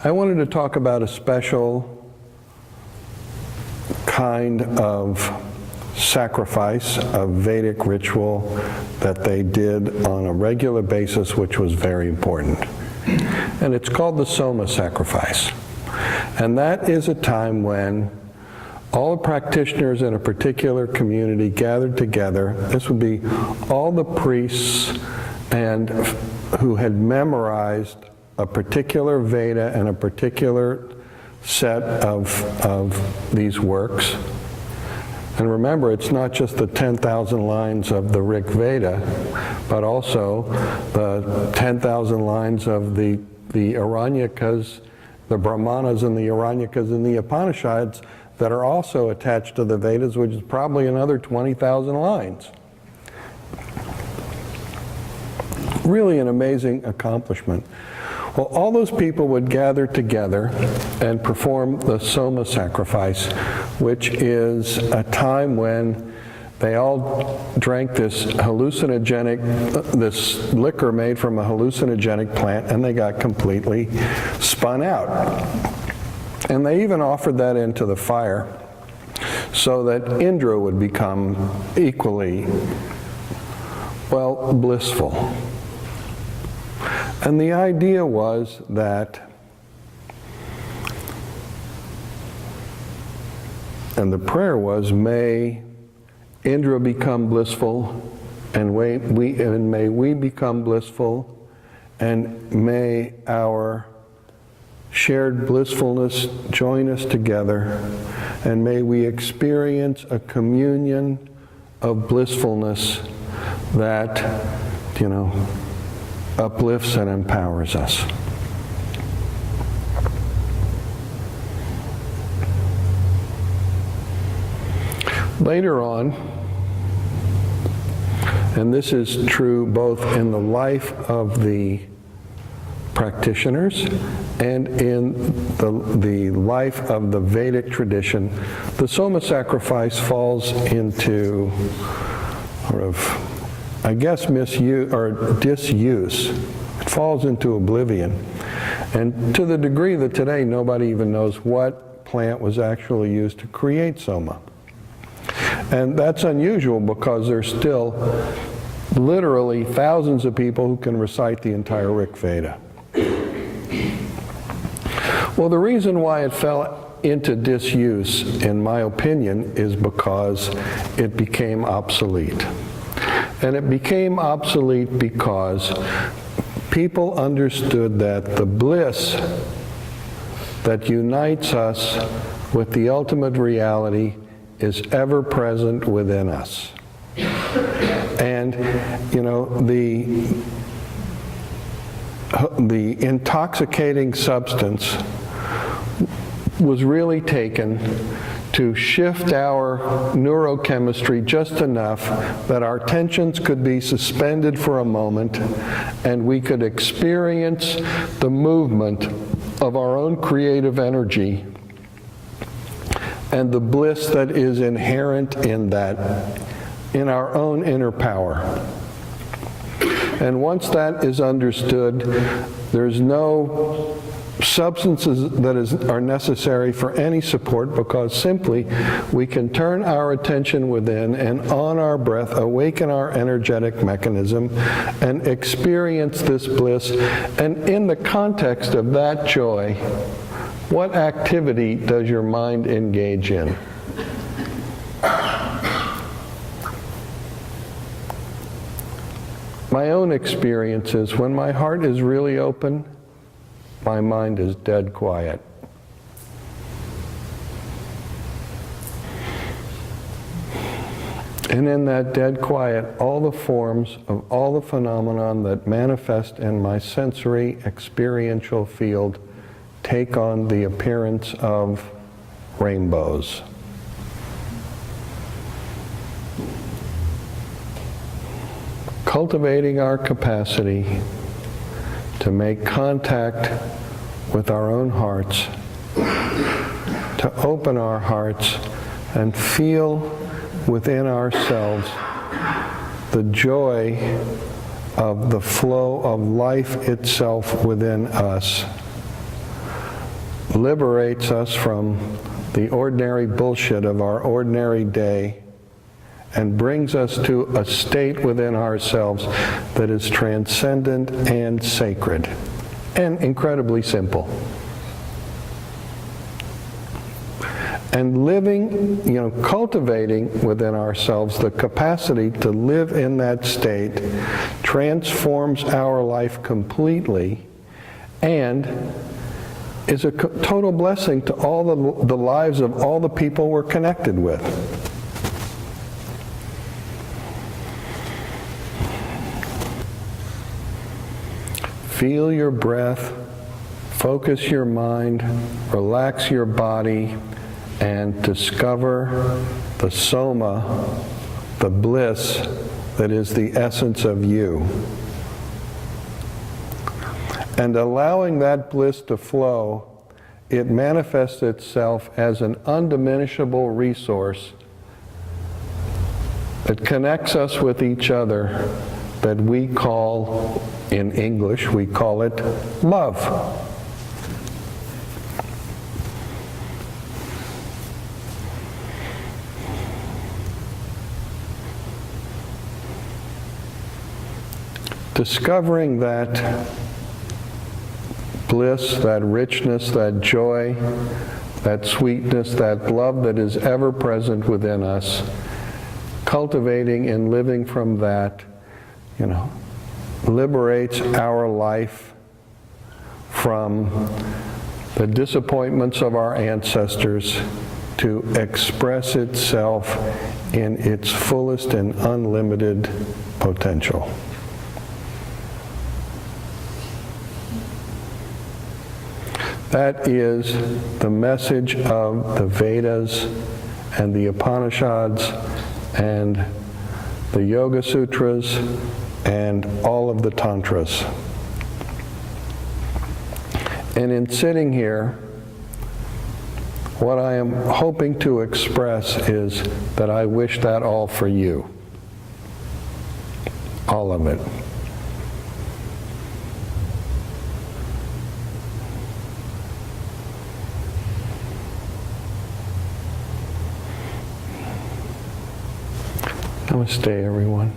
I wanted to talk about a special kind of sacrifice, a Vedic ritual that they did on a regular basis, which was very important. And it's called the Soma sacrifice. And that is a time when all the practitioners in a particular community gathered together. This would be all the priests and who had memorized a particular Veda and a particular set of these works. And remember, it's not just the 10,000 lines of the Rig Veda, but also the 10,000 lines of the Aranyakas, the Brahmanas and the Aranyakas and the Upanishads that are also attached to the Vedas, which is probably another 20,000 lines. Really an amazing accomplishment. Well, all those people would gather together and perform the Soma sacrifice, which is a time when they all drank this this liquor made from a hallucinogenic plant, and they got completely spun out. And they even offered that into the fire so that Indra would become equally, well, blissful. And the idea was that, and the prayer was, may Indra become blissful, and may we become blissful, and may our shared blissfulness join us together, and may we experience a communion of blissfulness that, uplifts and empowers us. Later on, and this is true both in the life of the practitioners and in the life of the Vedic tradition, the Soma sacrifice falls into sort of, I guess, misuse or disuse. It falls into oblivion. And to the degree that today nobody even knows what plant was actually used to create Soma. And that's unusual because there's still literally thousands of people who can recite the entire Rig Veda. Well, the reason why it fell into disuse, in my opinion, is because it became obsolete. And it became obsolete because people understood that the bliss that unites us with the ultimate reality is ever present within us. And, the intoxicating substance was really taken to shift our neurochemistry just enough that our tensions could be suspended for a moment and we could experience the movement of our own creative energy and the bliss that is inherent in that, in our own inner power. And once that is understood, there's no substances that are necessary for any support, because simply we can turn our attention within and on our breath awaken our energetic mechanism and experience this bliss. And in the context of that joy, what activity does your mind engage in? My own experience is when my heart is really open, my mind is dead quiet. And in that dead quiet, all the forms of all the phenomenon that manifest in my sensory experiential field take on the appearance of rainbows. Cultivating our capacity to make contact with our own hearts, to open our hearts and feel within ourselves the joy of the flow of life itself within us, liberates us from the ordinary bullshit of our ordinary day and brings us to a state within ourselves that is transcendent and sacred and incredibly simple. And living, cultivating within ourselves the capacity to live in that state transforms our life completely and is a total blessing to all the lives of all the people we're connected with. Feel your breath, focus your mind, relax your body, and discover the Soma, the bliss that is the essence of you. And allowing that bliss to flow, it manifests itself as an undiminishable resource that connects us with each other that we call, in English, we call it love. Discovering that bliss, that richness, that joy, that sweetness, that love that is ever present within us, cultivating and living from that, liberates our life from the disappointments of our ancestors to express itself in its fullest and unlimited potential. That is the message of the Vedas and the Upanishads and the Yoga Sutras and all of the Tantras. And in sitting here, what I am hoping to express is that I wish that all for you. All of it. Namaste, everyone.